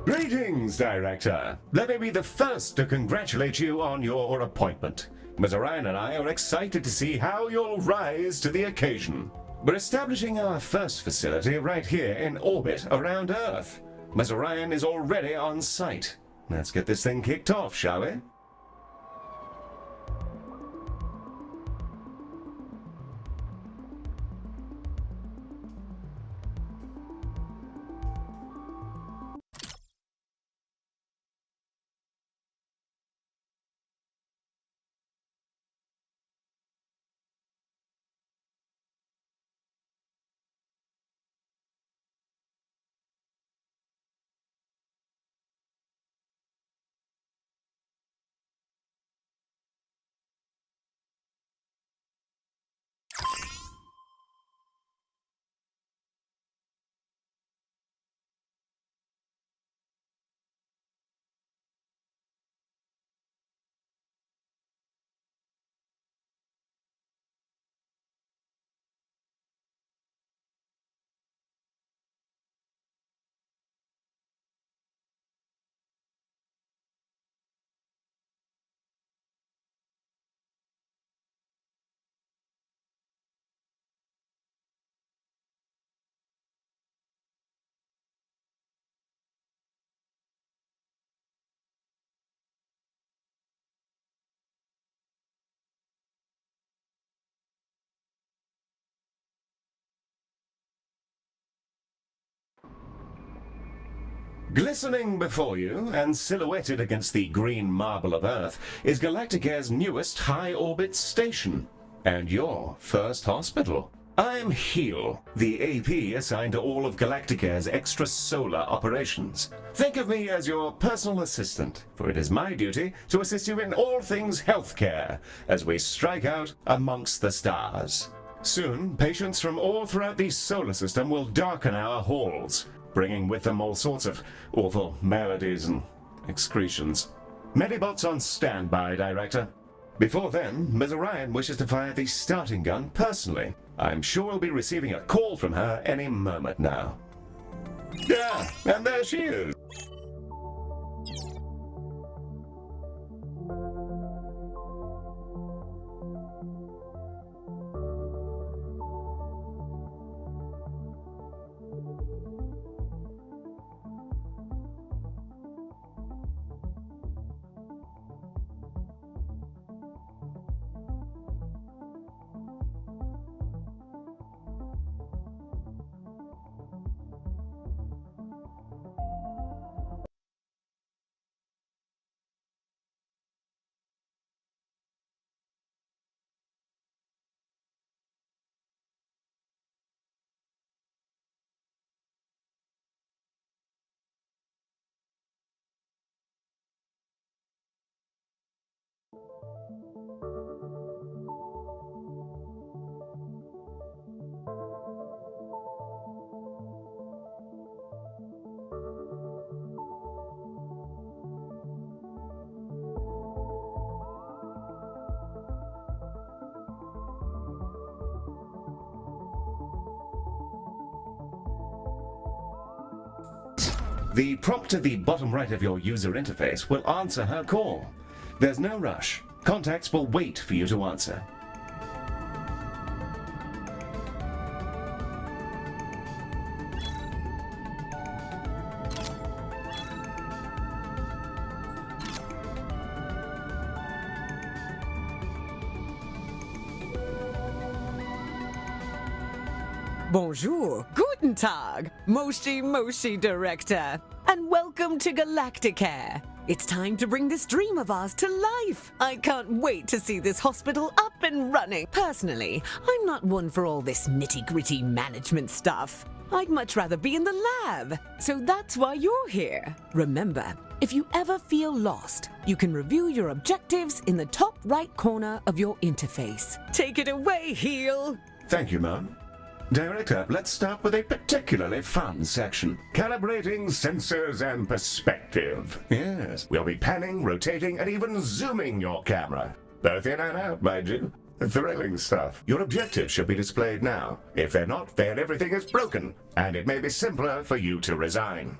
Greetings, Director. Let me be the first to congratulate you on your appointment. Ms. Orion and I are excited to see how you'll rise to the occasion. We're establishing our first facility right here in orbit around Earth. Ms. Orion is already on site. Let's get this thing kicked off, shall we? Glistening before you, and silhouetted against the green marble of Earth, is Galactic Air's newest high-orbit station, and your first hospital. I'm Heel, the AP assigned to all of Galactic Air's extrasolar operations. Think of me as your personal assistant, for it is my duty to assist you in all things healthcare, as we strike out amongst the stars. Soon, patients from all throughout the solar system will darken our halls, bringing with them all sorts of awful maladies and excretions. Medibots on standby, Director. Before then, Ms. Orion wishes to fire the starting gun personally. I'm sure we'll be receiving a call from her any moment now. Yeah, and there she is. The prompt at the bottom right of your user interface will answer her call. There's no rush. Contacts will wait for you to answer. Bonjour, guten Tag, Moshi Director, and welcome to Galactic Air. It's time to bring this dream of ours to life. I can't wait to see this hospital up and running. Personally, I'm not one for all this nitty-gritty management stuff. I'd much rather be in the lab, so that's why you're here. Remember, if you ever feel lost, you can review your objectives in the top right corner of your interface. Take it away, Heel. Thank you, Mom. Director, let's start with a particularly fun section. Calibrating sensors and perspective. Yes, we'll be panning, rotating, and even zooming your camera. Both in and out, mind you. Thrilling stuff. Your objectives should be displayed now. If they're not, then everything is broken, and it may be simpler for you to resign.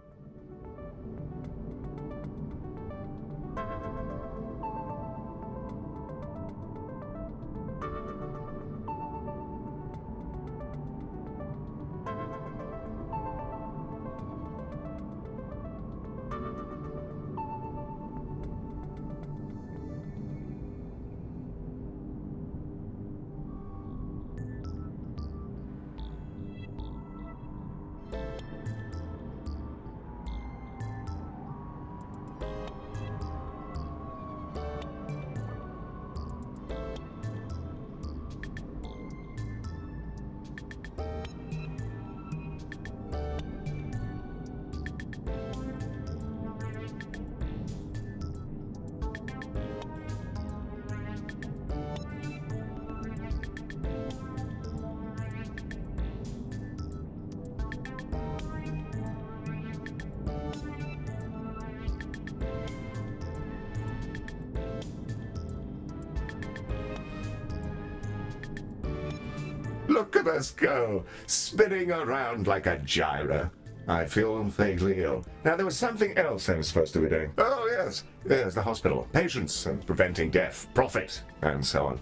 Look at us go, spinning around like a gyro. I feel vaguely ill. Now, there was something else I was supposed to be doing. Oh, yes. Yes, the hospital. Patients and preventing death, profit, and so on.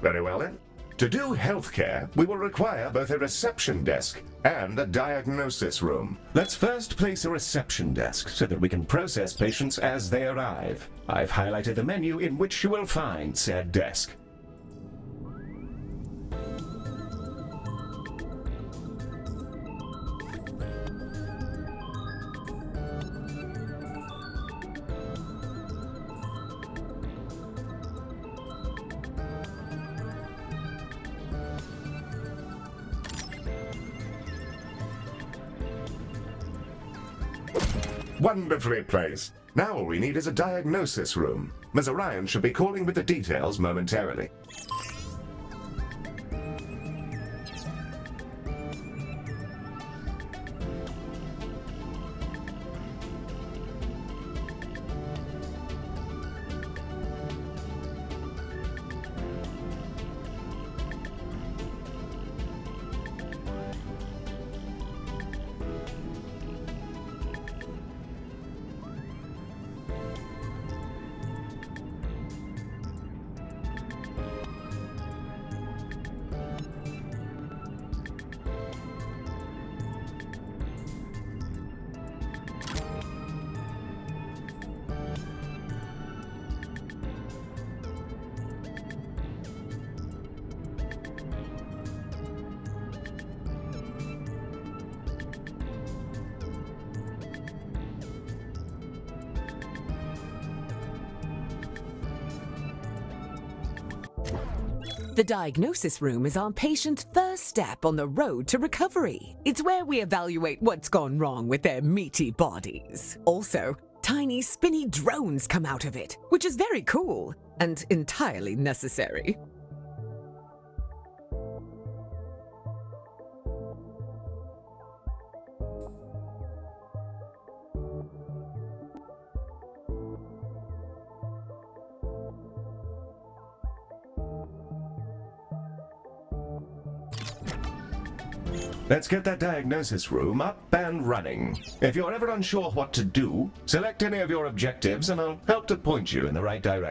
Very well, then. To do healthcare, we will require both a reception desk and a diagnosis room. Let's first place a reception desk so that we can process patients as they arrive. I've highlighted the menu in which you will find said desk. Wonderfully placed. Now all we need is a diagnosis room. Ms. Orion should be calling with the details momentarily. The diagnosis room is our patient's first step on the road to recovery. It's where we evaluate what's gone wrong with their meaty bodies. Also, tiny spinny drones come out of it, which is very cool and entirely necessary. Let's get that diagnosis room up and running. If you're ever unsure what to do, select any of your objectives and I'll help to point you in the right direction.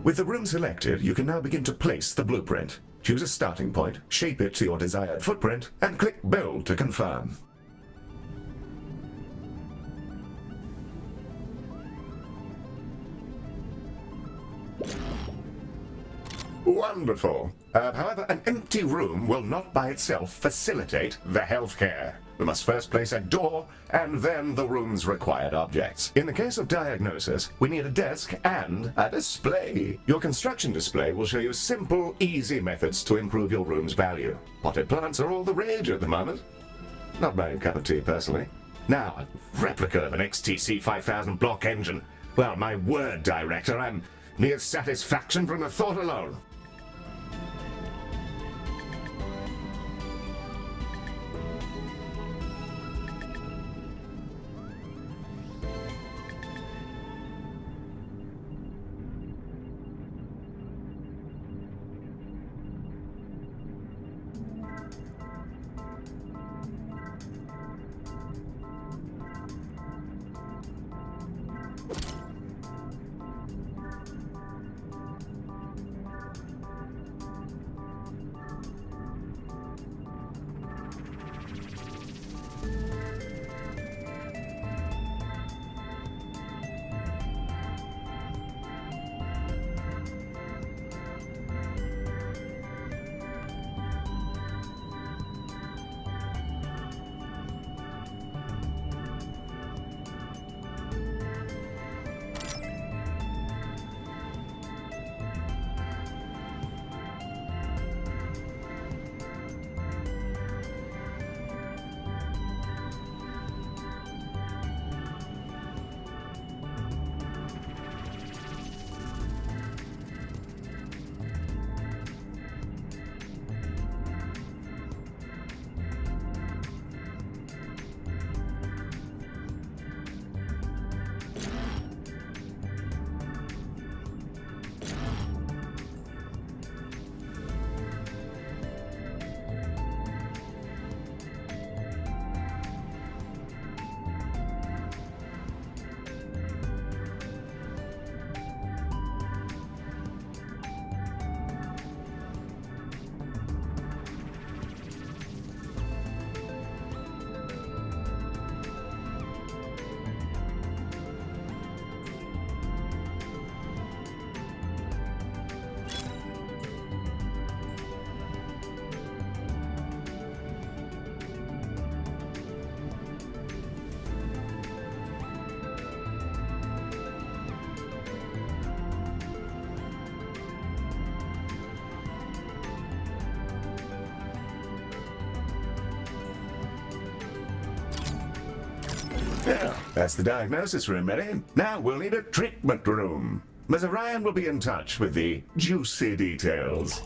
With the room selected, you can now begin to place the blueprint. Choose a starting point, shape it to your desired footprint, and click Build to confirm. Wonderful. However, an empty room will not by itself facilitate the healthcare. We must first place a door and then the room's required objects. In the case of diagnosis, we need a desk and a display. Your construction display will show you simple, easy methods to improve your room's value. Potted plants are all the rage at the moment. Not my cup of tea, personally. Now, a replica of an XTC 5000 block engine. Well, my word, Director, I'm mere satisfaction from the thought alone. Yeah, that's the diagnosis room ready. Now we'll need a treatment room. Ms. Orion will be in touch with the juicy details.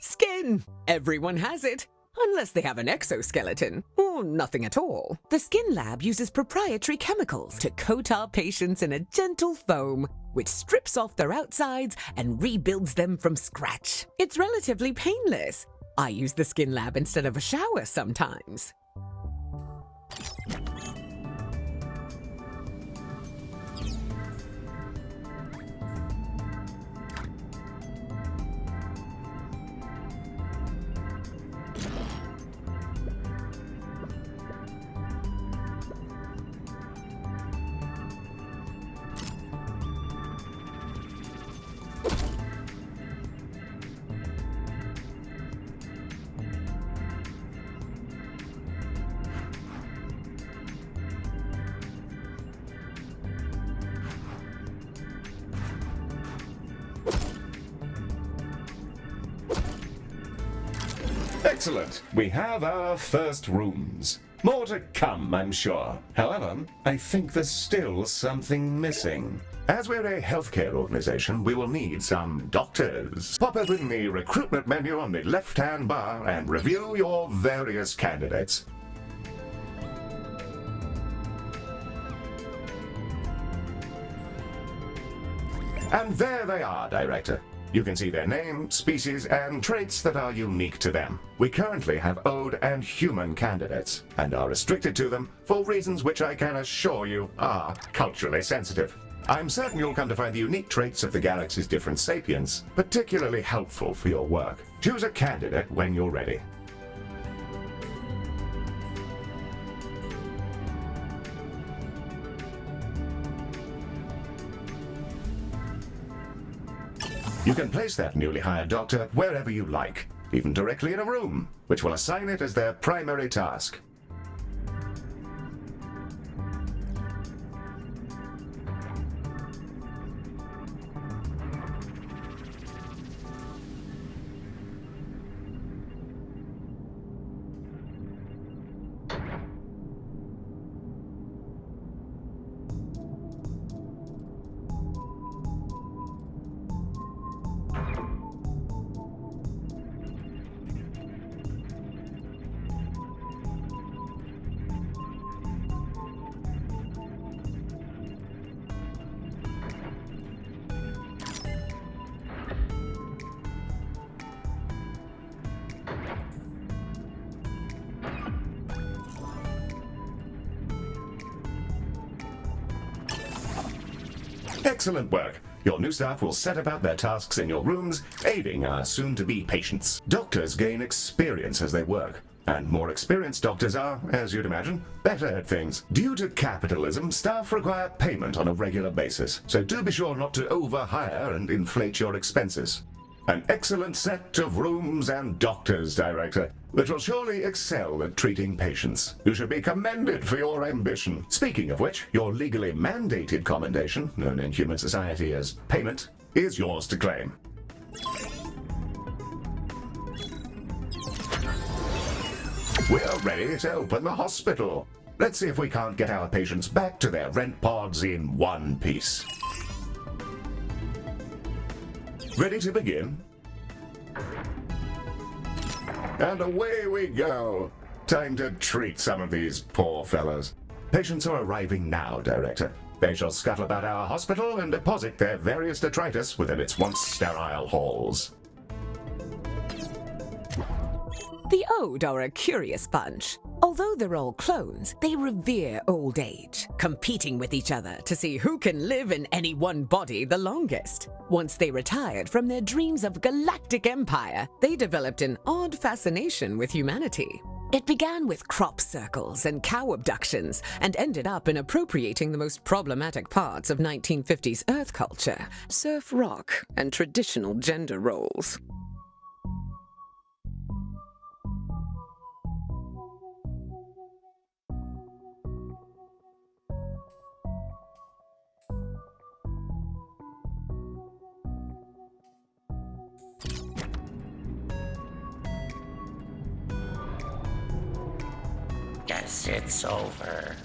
Skin! Everyone has it. Unless they have an exoskeleton, or nothing at all. The Skin Lab uses proprietary chemicals to coat our patients in a gentle foam, which strips off their outsides and rebuilds them from scratch. It's relatively painless. I use the Skin Lab instead of a shower sometimes. Excellent. We have our first rooms. More to come, I'm sure. However, I think there's still something missing. As we're a healthcare organization, we will need some doctors. Pop open the recruitment menu on the left-hand bar and review your various candidates. And there they are, Director. You can see their name, species, and traits that are unique to them. We currently have ode and human candidates, and are restricted to them for reasons which I can assure you are culturally sensitive. I'm certain you'll come to find the unique traits of the galaxy's different sapiens particularly helpful for your work. Choose a candidate when you're ready. You can place that newly hired doctor wherever you like, even directly in a room, which will assign it as their primary task. Excellent work. Your new staff will set about their tasks in your rooms, aiding our soon-to-be patients. Doctors gain experience as they work, and more experienced doctors are, as you'd imagine, better at things. Due to capitalism, staff require payment on a regular basis, so do be sure not to overhire and inflate your expenses. An excellent set of rooms and doctors, Director, which will surely excel at treating patients. You should be commended for your ambition. Speaking of which, your legally mandated commendation, known in human society as payment, is yours to claim. We're ready to open the hospital. Let's see if we can't get our patients back to their rent pods in one piece. Ready to begin? And away we go. Time to treat some of these poor fellows. Patients are arriving now, Director. They shall scuttle about our hospital and deposit their various detritus within its once sterile halls. The Ode are a curious bunch. Although they're all clones, they revere old age, competing with each other to see who can live in any one body the longest. Once they retired from their dreams of galactic empire, they developed an odd fascination with humanity. It began with crop circles and cow abductions, and ended up in appropriating the most problematic parts of 1950s Earth culture, surf rock, and traditional gender roles. Yes, it's over.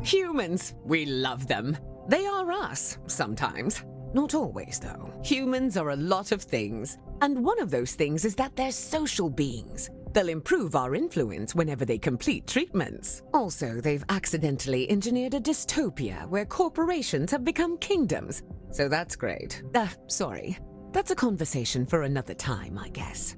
Humans, we love them. They are us, sometimes. Not always, though. Humans are a lot of things. And one of those things is that they're social beings. They'll improve our influence whenever they complete treatments. Also, they've accidentally engineered a dystopia where corporations have become kingdoms. So that's great. Sorry. That's a conversation for another time, I guess.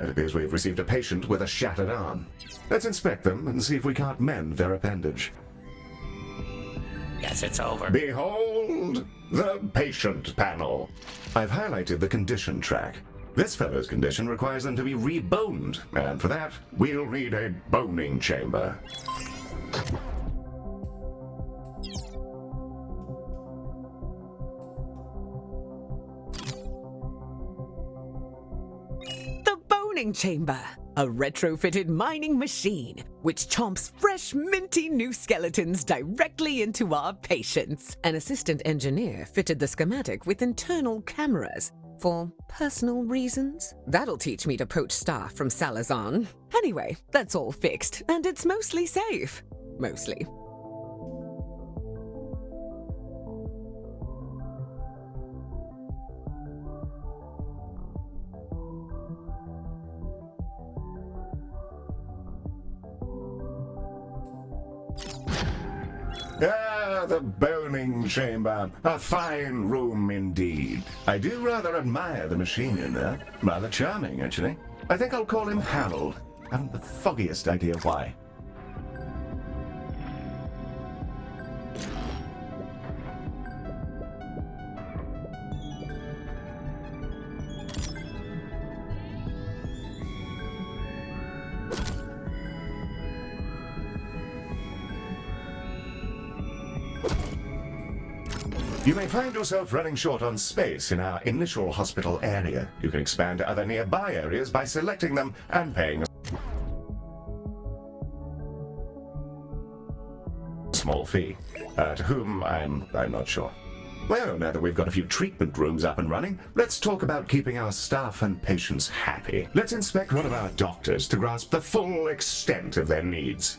It appears we've received a patient with a shattered arm. Let's inspect them and see if we can't mend their appendage. Yes, it's over. Behold the patient panel. I've highlighted the condition track. This fellow's condition requires them to be reboned, and for that, we'll need a boning chamber. Chamber, a retrofitted mining machine which chomps fresh, minty new skeletons directly into our patients. An assistant engineer fitted the schematic with internal cameras for personal reasons. That'll teach me to poach staff from Salazar. Anyway, that's all fixed, and it's mostly safe. Mostly. Ah, the boning chamber. A fine room indeed. I do rather admire the machine in there. Rather charming, actually. I think I'll call him Harold. Haven't the foggiest idea why. You may find yourself running short on space in our initial hospital area. You can expand to other nearby areas by selecting them and paying a small fee. To whom, I'm not sure. Well, now that we've got a few treatment rooms up and running, let's talk about keeping our staff and patients happy. Let's inspect one of our doctors to grasp the full extent of their needs.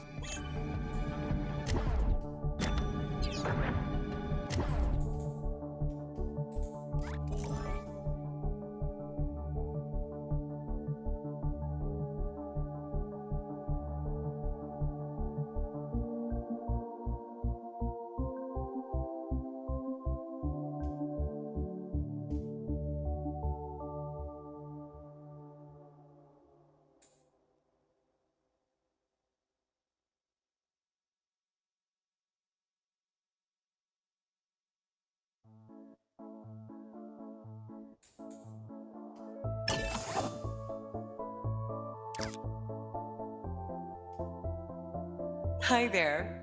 Hi there.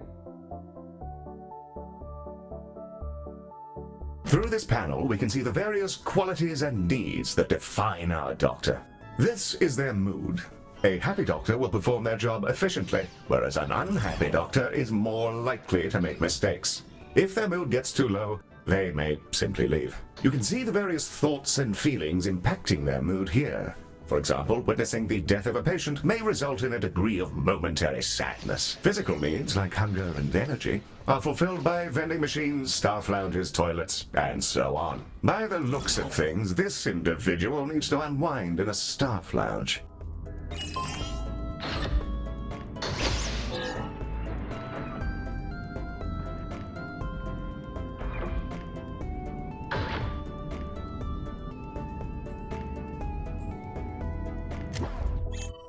Through this panel, we can see the various qualities and needs that define our doctor. This is their mood. A happy doctor will perform their job efficiently, whereas an unhappy doctor is more likely to make mistakes. If their mood gets too low, they may simply leave. You can see the various thoughts and feelings impacting their mood here. For example, witnessing the death of a patient may result in a degree of momentary sadness. Physical needs, like hunger and energy, are fulfilled by vending machines, staff lounges, toilets, and so on. By the looks of things, this individual needs to unwind in a staff lounge.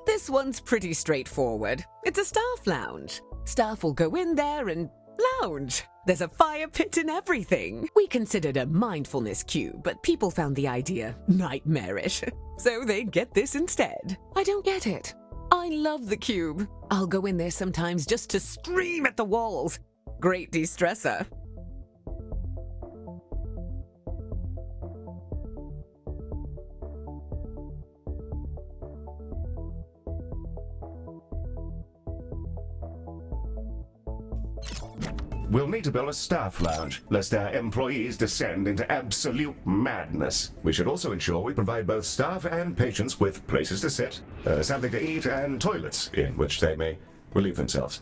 This one's pretty straightforward. It's a staff lounge. Staff will go in there and lounge. There's a fire pit and everything. We considered a mindfulness cue, but people found the idea nightmarish. So they get this instead. I don't get it. I love the cube. I'll go in there sometimes just to scream at the walls. Great de-stressor. We'll need to build a staff lounge, lest our employees descend into absolute madness. We should also ensure we provide both staff and patients with places to sit, something to eat, and toilets in which they may relieve themselves.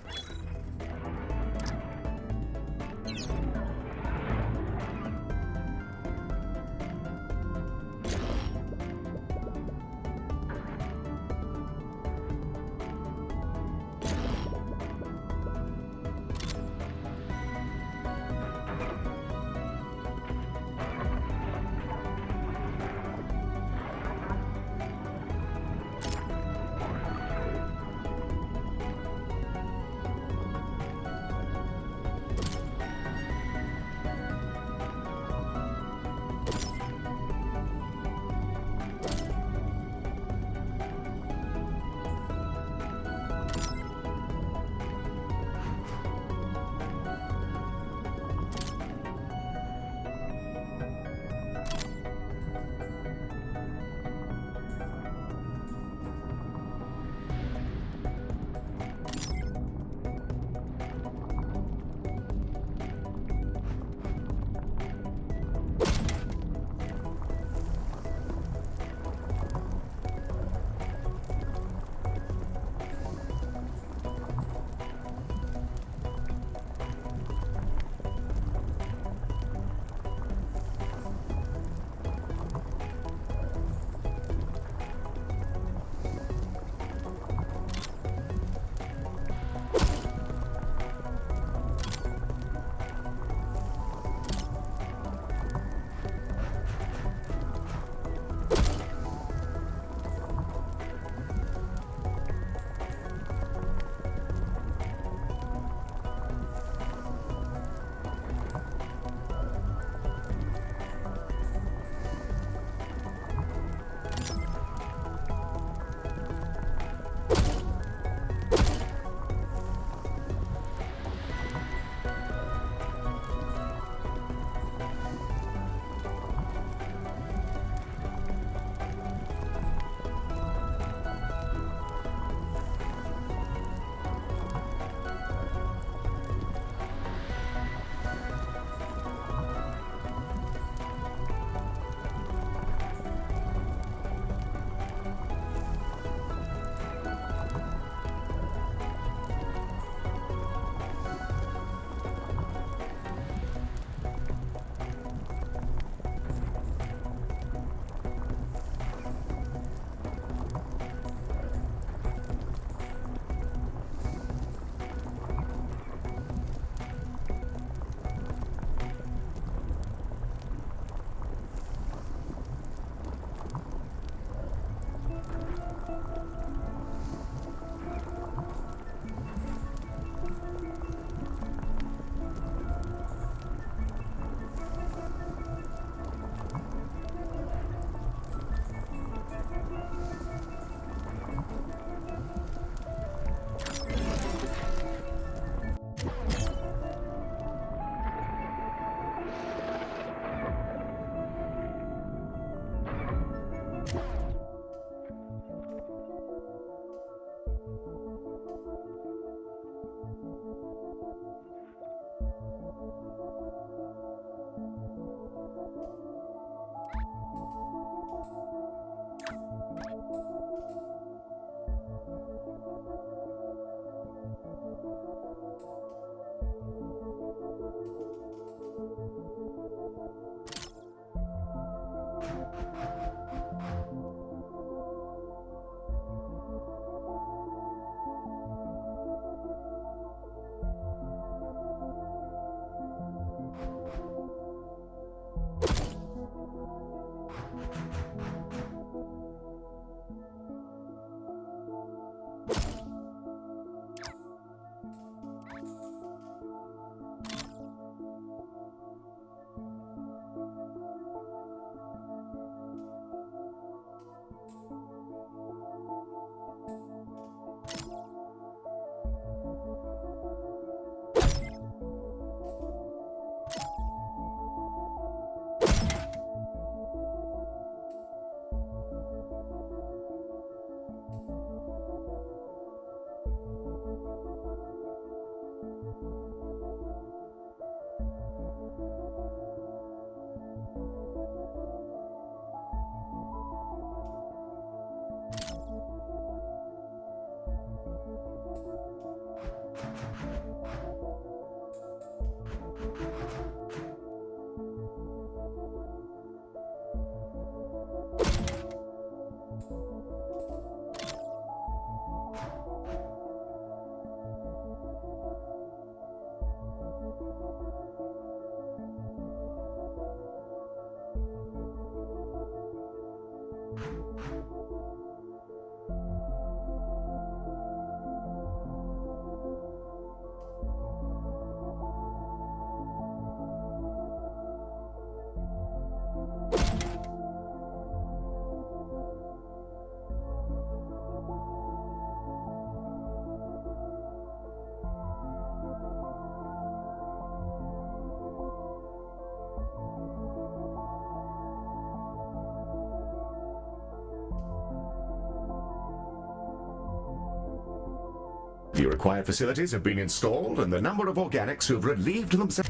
The required facilities have been installed, and the number of organics who've relieved themselves...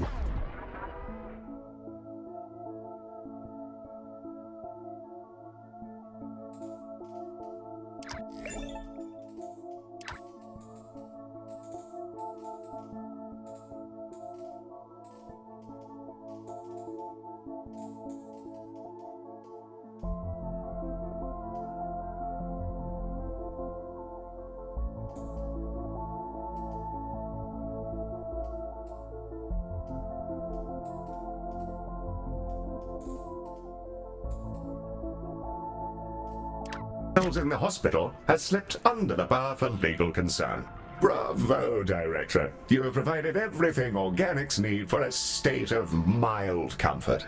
in the hospital has slipped under the bar for legal concern. Bravo, Director. You have provided everything organics need for a state of mild comfort.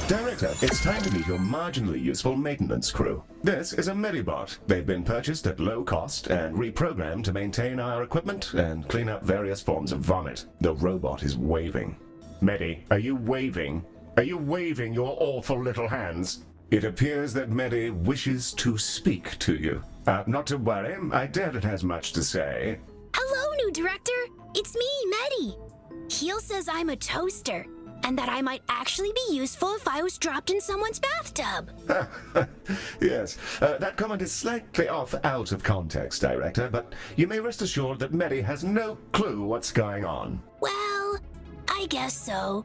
Director, it's time to meet your marginally useful maintenance crew. This is a Medibot. They've been purchased at low cost and reprogrammed to maintain our equipment and clean up various forms of vomit. The robot is waving. Medi, are you waving? Are you waving your awful little hands? It appears that Medi wishes to speak to you. Not to worry, I doubt it has much to say. Hello, new director. It's me, Medi. Heel says I'm a toaster, and that I might actually be useful if I was dropped in someone's bathtub. Yes, that comment is slightly out of context, Director, but you may rest assured that Medi has no clue what's going on. Well, I guess so.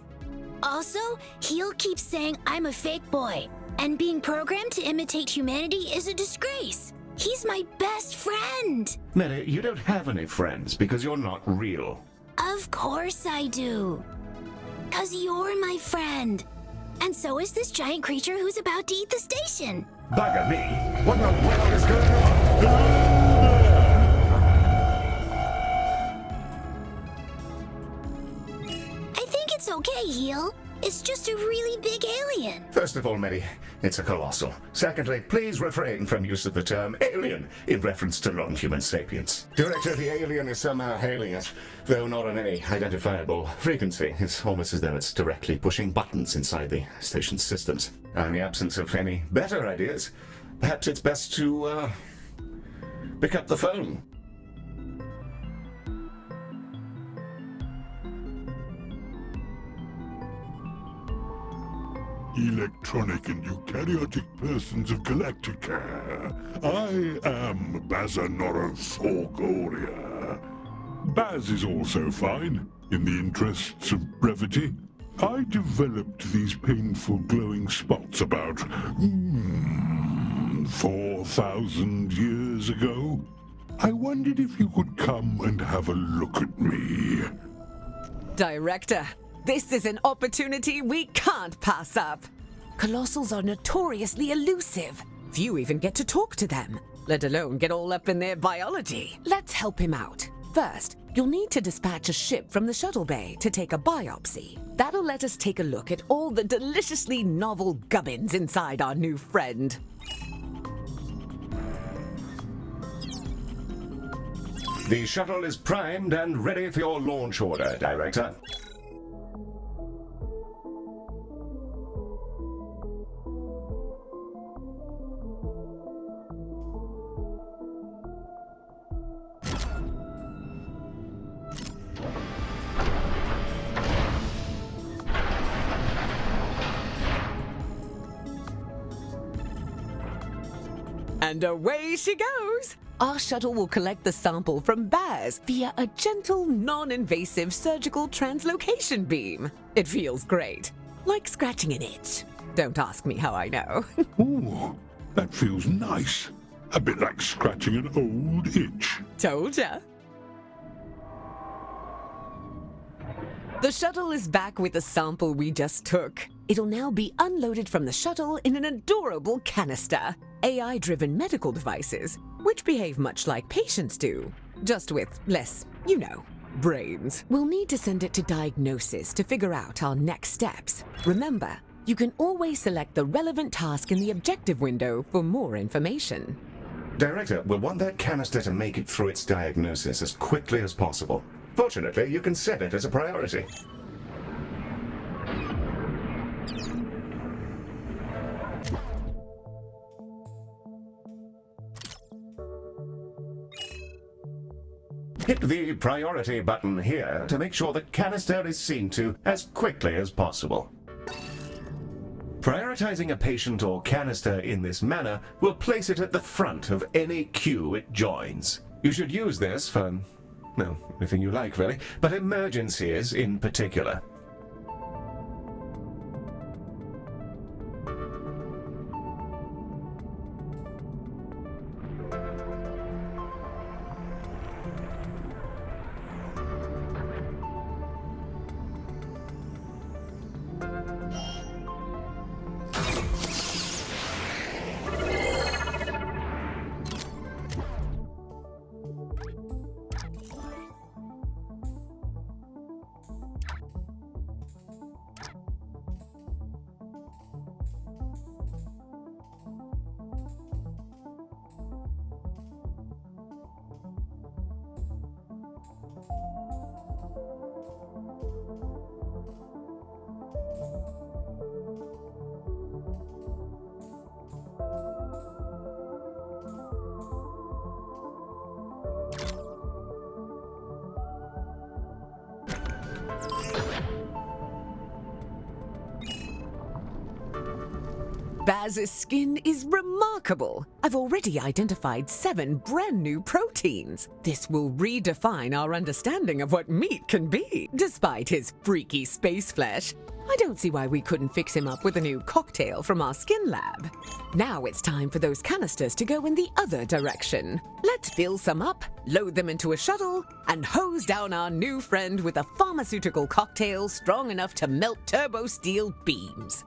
Also, Heel keeps saying I'm a fake boy, and being programmed to imitate humanity is a disgrace. He's my best friend. Medi, you don't have any friends because you're not real. Of course I do. 'Cause you're my friend. And so is this giant creature who's about to eat the station. Bugger me! What the world is going on? I think it's okay, Heel. It's just a really big alien. First of all, Medi, it's a colossal. Secondly, please refrain from use of the term alien in reference to non-human sapiens. Director, the alien is somehow hailing us, though not on any identifiable frequency. It's almost as though it's directly pushing buttons inside the station's systems. In the absence of any better ideas, perhaps it's best to, pick up the phone. Electronic and eukaryotic persons of Galactica. I am Bazanorosorgoria. Baz is also fine, in the interests of brevity. I developed these painful glowing spots about 4,000 years ago. I wondered if you could come and have a look at me. Director, this is an opportunity we can't pass up. Colossals are notoriously elusive. Few even get to talk to them, let alone get all up in their biology. Let's help him out. First, you'll need to dispatch a ship from the shuttle bay to take a biopsy. That'll let us take a look at all the deliciously novel gubbins inside our new friend. The shuttle is primed and ready for your launch order, Director. And away she goes! Our shuttle will collect the sample from Baz via a gentle, non-invasive surgical translocation beam. It feels great, like scratching an itch. Don't ask me how I know. Ooh, that feels nice. A bit like scratching an old itch. Told ya. The shuttle is back with the sample we just took. It'll now be unloaded from the shuttle in an adorable canister. AI-driven medical devices, which behave much like patients do, just with less, brains. We'll need to send it to diagnosis to figure out our next steps. Remember, you can always select the relevant task in the objective window for more information. Director, we'll want that canister to make it through its diagnosis as quickly as possible. Fortunately, you can set it as a priority. Hit the priority button here to make sure the canister is seen to as quickly as possible. Prioritizing a patient or canister in this manner will place it at the front of any queue it joins. You should use this for, well, anything you like really, but emergencies in particular. Baz's skin is remarkable. I've already identified 7 brand new proteins. This will redefine our understanding of what meat can be. Despite his freaky space flesh, I don't see why we couldn't fix him up with a new cocktail from our skin lab. Now it's time for those canisters to go in the other direction. Let's fill some up, load them into a shuttle, and hose down our new friend with a pharmaceutical cocktail strong enough to melt turbo steel beams.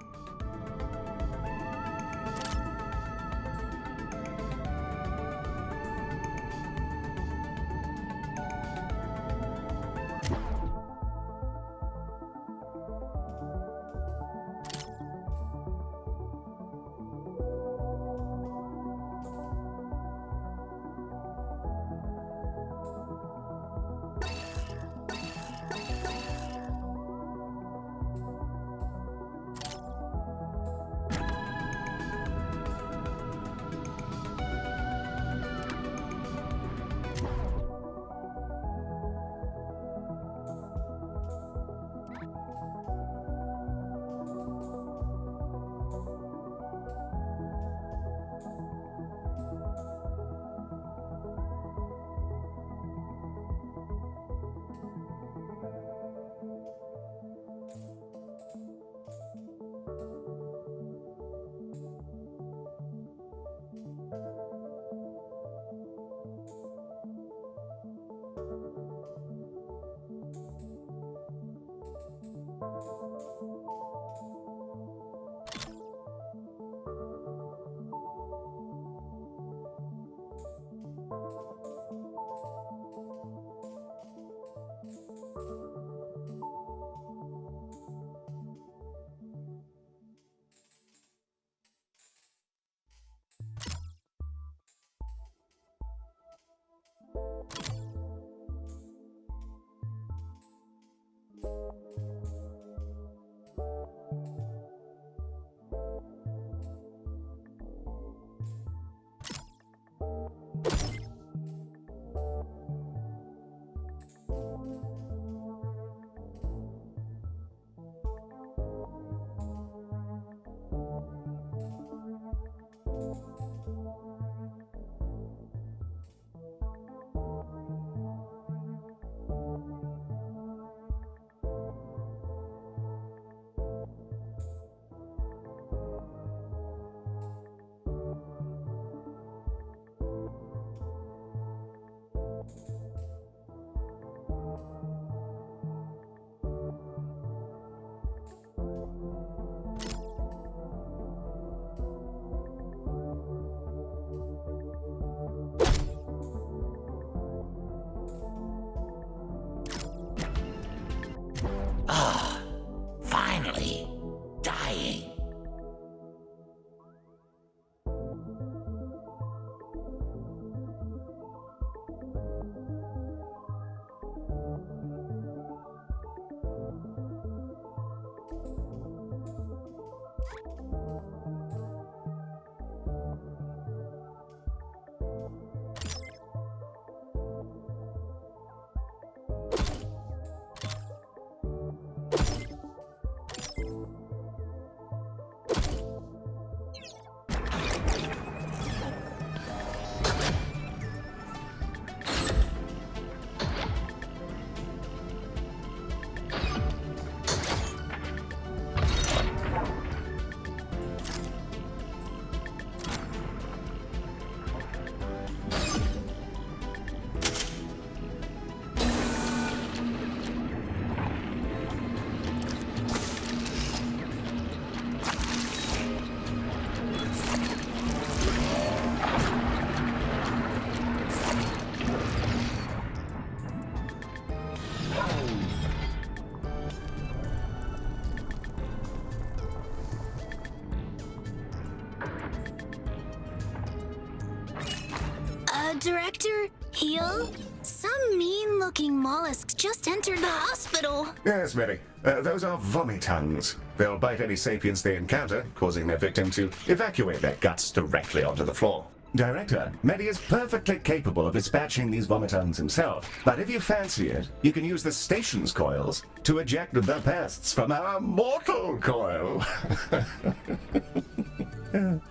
Director, Heel? Some mean-looking mollusks just entered the hospital. Yes, Mary. Those are vomitungs. They'll bite any sapiens they encounter, causing their victim to evacuate their guts directly onto the floor. Director, Mehdi is perfectly capable of dispatching these vomitungs himself, but if you fancy it, you can use the station's coils to eject the pests from our mortal coil.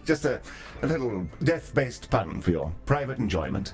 Just a little death-based pun for your private enjoyment.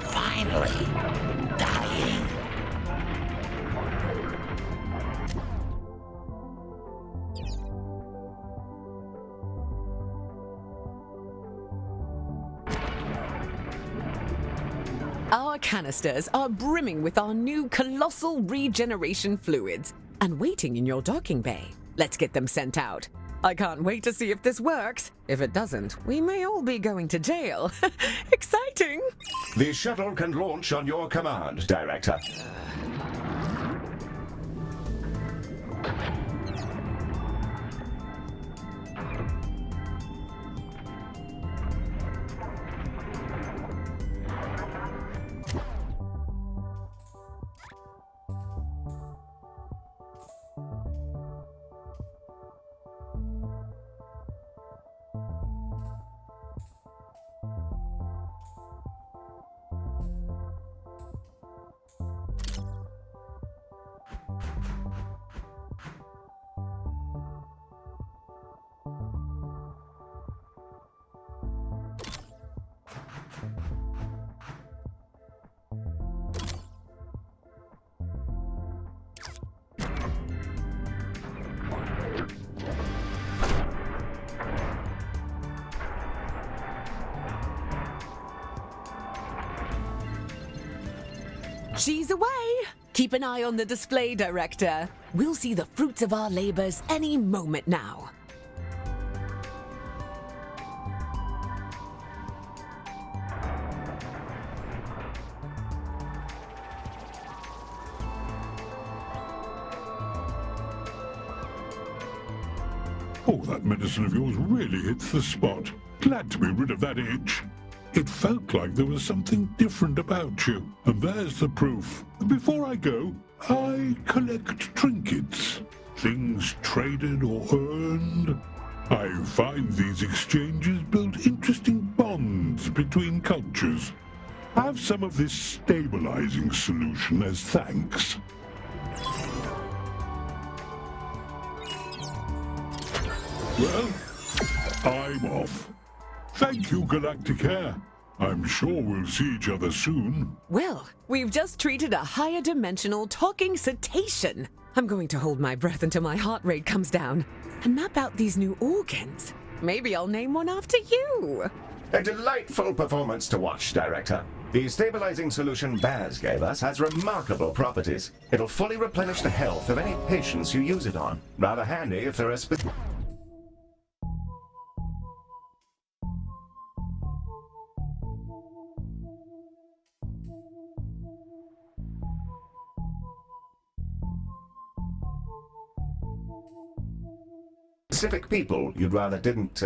Finally, dying. Our canisters are brimming with our new colossal regeneration fluids and waiting in your docking bay. Let's get them sent out. I can't wait to see if this works. If it doesn't, we may all be going to jail. Exciting! The shuttle can launch on your command, Director. She's away! Keep an eye on the display, Director. We'll see the fruits of our labors any moment now. Oh, that medicine of yours really hits the spot. Glad to be rid of that itch. It felt like there was something different about you, and there's the proof. Before I go, I collect trinkets, things traded or earned. I find these exchanges build interesting bonds between cultures. Have some of this stabilizing solution as thanks. Well, I'm off. Thank you, Galactic Air. I'm sure we'll see each other soon. Well, we've just treated a higher dimensional talking cetacean. I'm going to hold my breath until my heart rate comes down and map out these new organs. Maybe I'll name one after you. A delightful performance to watch, Director. The stabilizing solution Baz gave us has remarkable properties. It'll fully replenish the health of any patients you use it on. Rather handy if there are specific people you'd rather didn't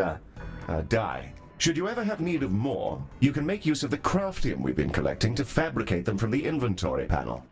die. Should you ever have need of more, you can make use of the craftium we've been collecting to fabricate them from the inventory panel.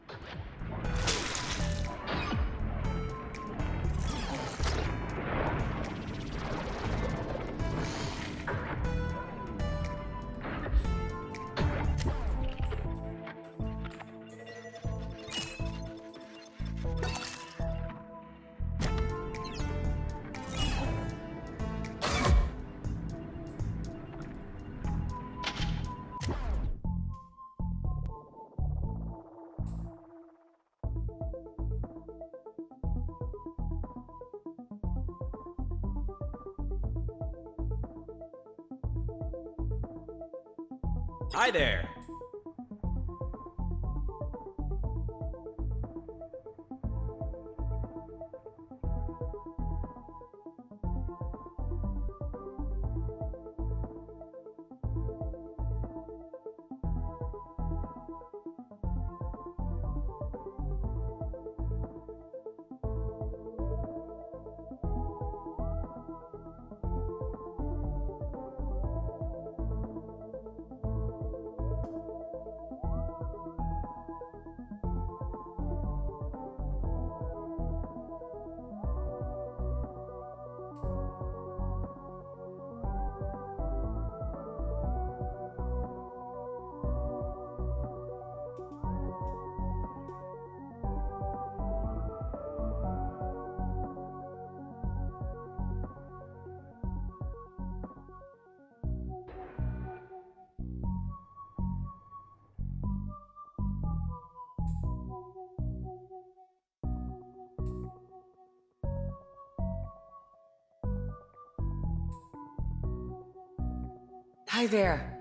Hi there! Hi there.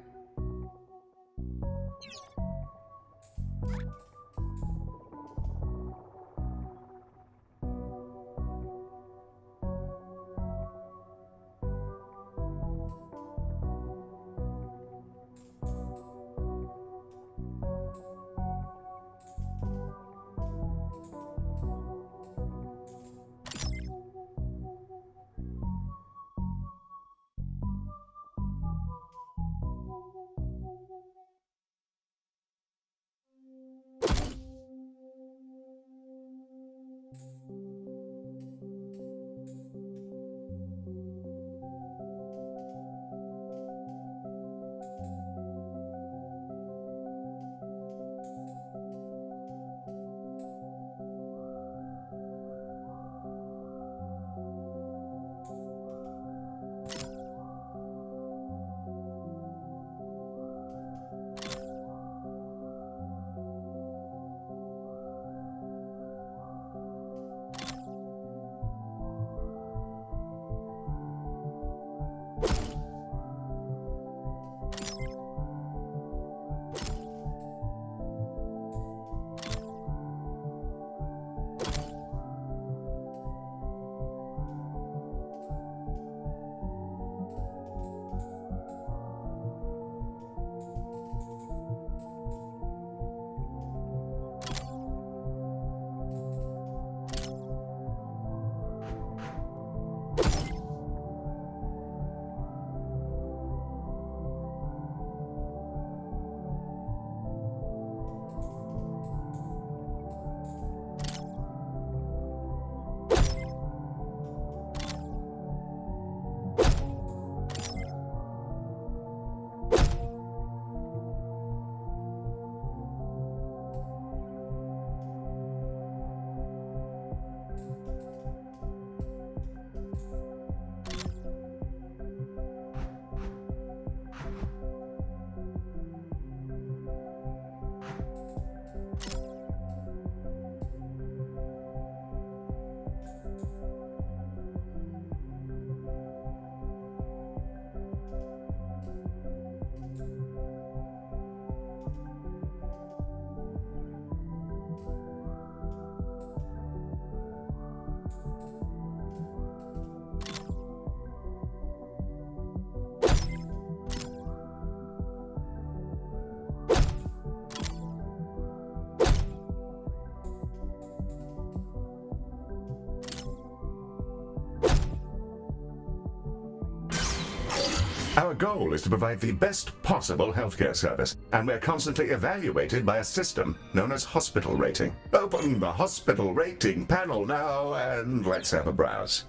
Our goal is to provide the best possible healthcare service, and we're constantly evaluated by a system known as hospital rating. Open the hospital rating panel now, and let's have a browse.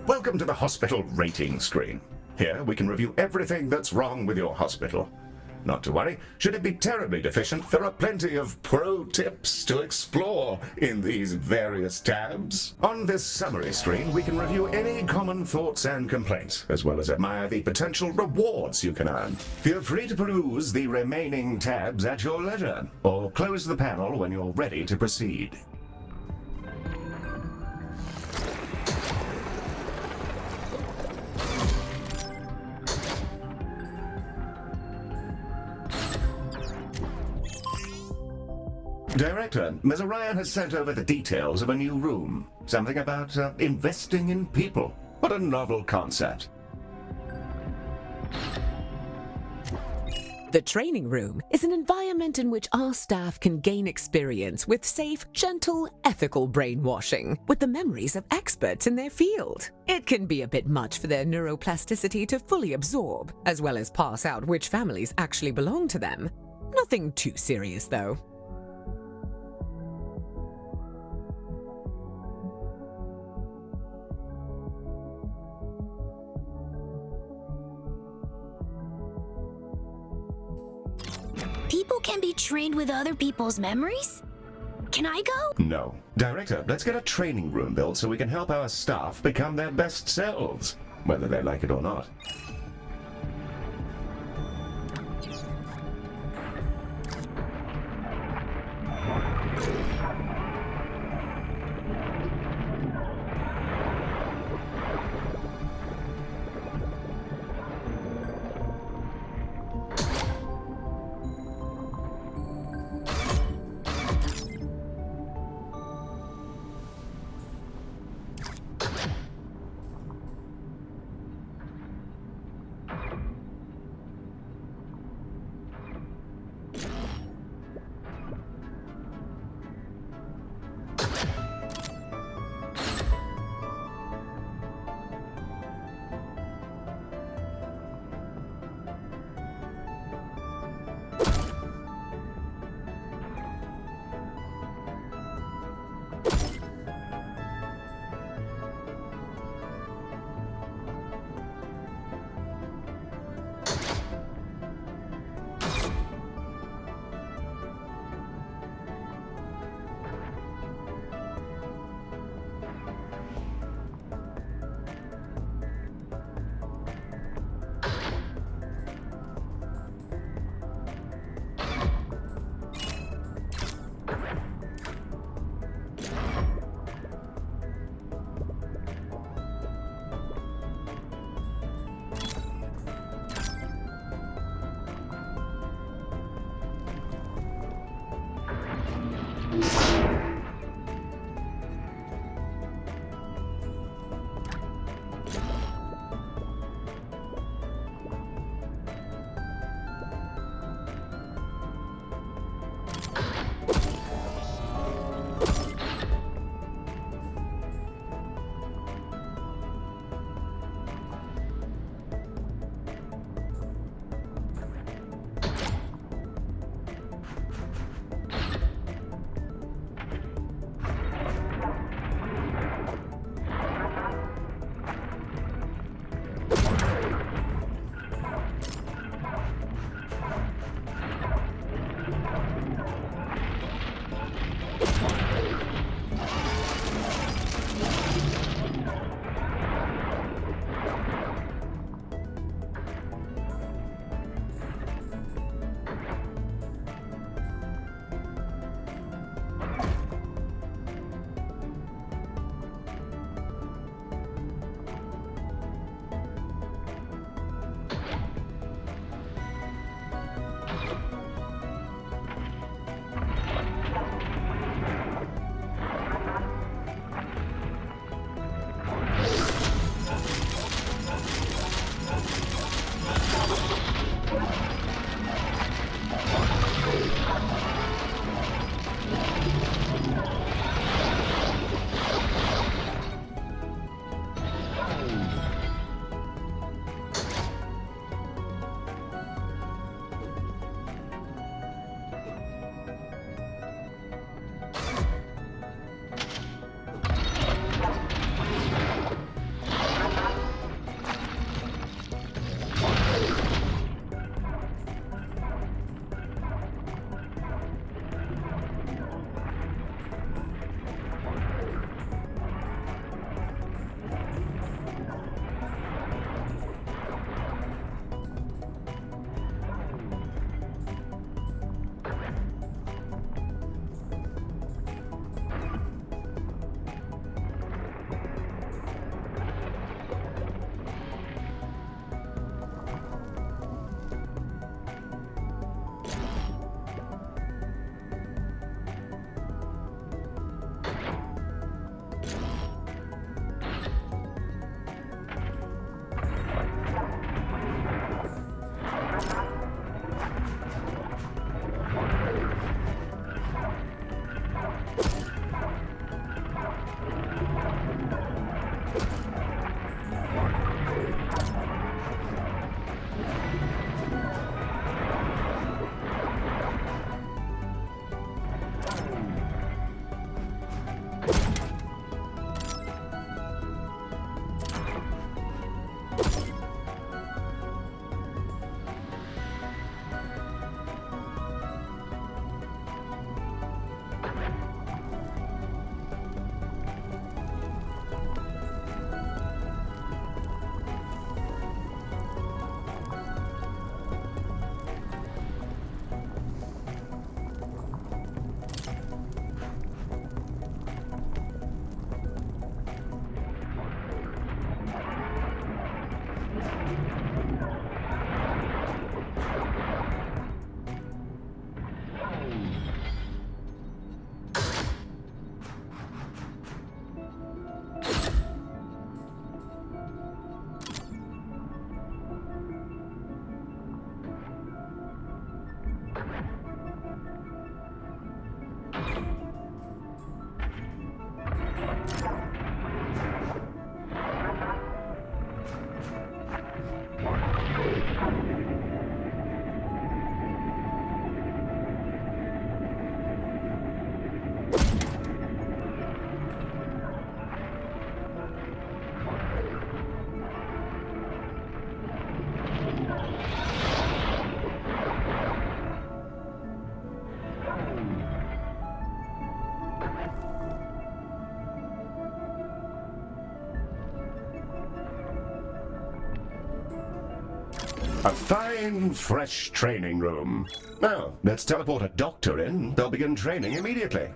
Welcome to the hospital rating screen. Here we can review everything that's wrong with your hospital. Not to worry, should it be terribly deficient, there are plenty of pro tips to explore in these various tabs. On this summary screen, we can review any common thoughts and complaints, as well as admire the potential rewards you can earn. Feel free to peruse the remaining tabs at your leisure, or close the panel when you're ready to proceed. Director, Ms. Orion has sent over the details of a new room. Something about investing in people. What a novel concept. The training room is an environment in which our staff can gain experience with safe, gentle, ethical brainwashing with the memories of experts in their field. It can be a bit much for their neuroplasticity to fully absorb, as well as parse out which families actually belong to them. Nothing too serious, though. People can be trained with other people's memories? Can I go? No. Director, let's get a training room built so we can help our staff become their best selves, whether they like it or not. A fine, fresh training room. Now, let's teleport a doctor in. They'll begin training immediately.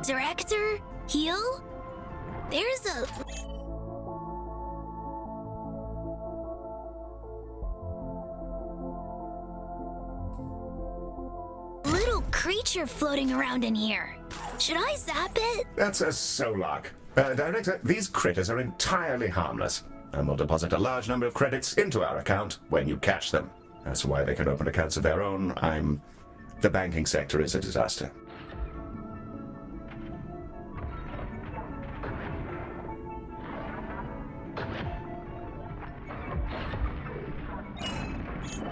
Director? Heel? There's a... little creature floating around in here. Should I zap it? That's a Solok. Director, these critters are entirely harmless, and will deposit a large number of credits into our account when you catch them. That's why they can open accounts of their own. The banking sector is a disaster.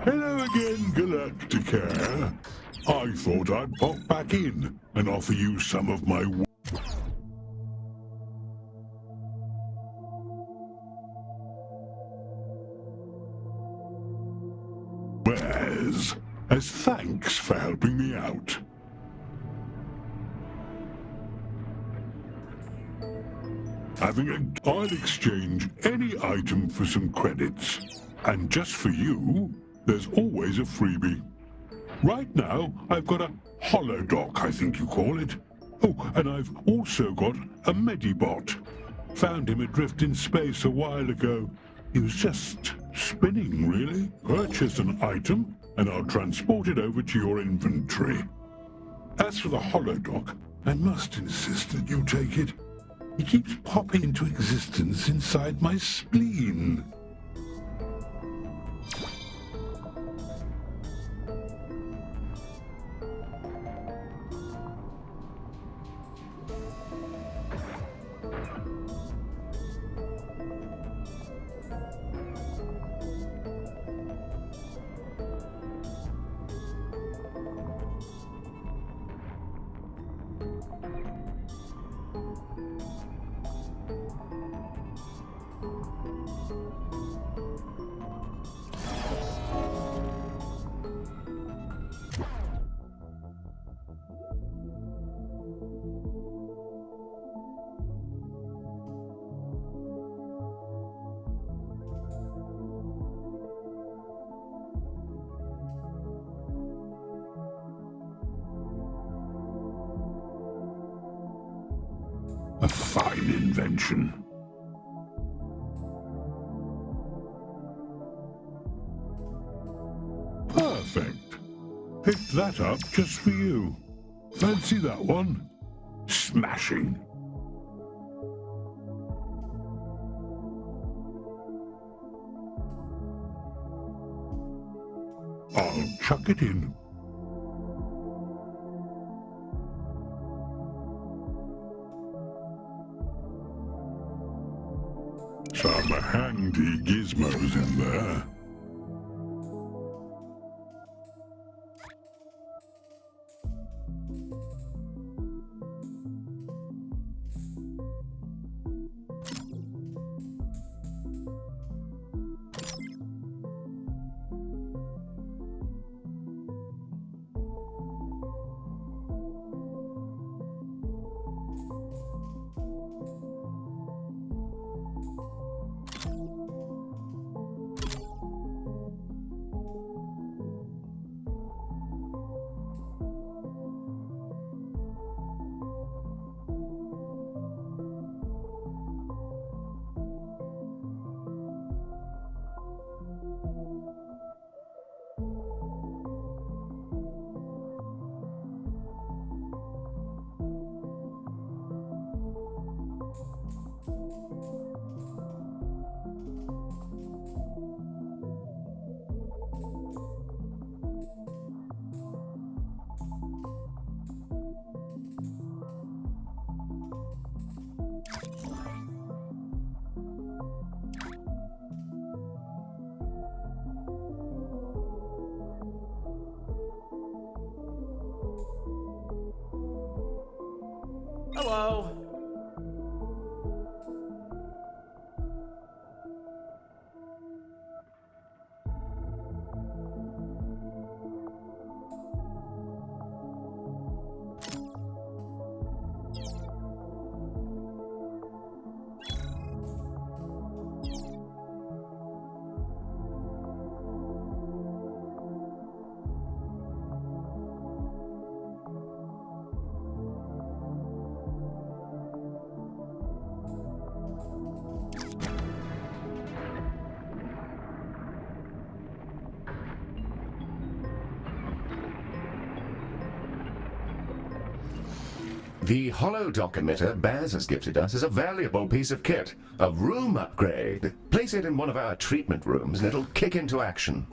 Hello again, Galactica. I thought I'd pop back in and offer you some of my wares as thanks for helping me out. I'll exchange any item for some credits. And just for you, there's always a freebie. Right now, I've got a holodoc, I think you call it. Oh, and I've also got a Medibot. Found him adrift in space a while ago. He was just spinning, really. Purchase an item, and I'll transport it over to your inventory. As for the holodoc, I must insist that you take it. He keeps popping into existence inside my spleen. A fine invention. Perfect. Picked that up just for you. Fancy that one? Smashing. I'll chuck it in. Some handy gizmos in there. Hello. The hollow dock emitter Baz has gifted us is a valuable piece of kit, a room upgrade. Place it in one of our treatment rooms and it'll kick into action.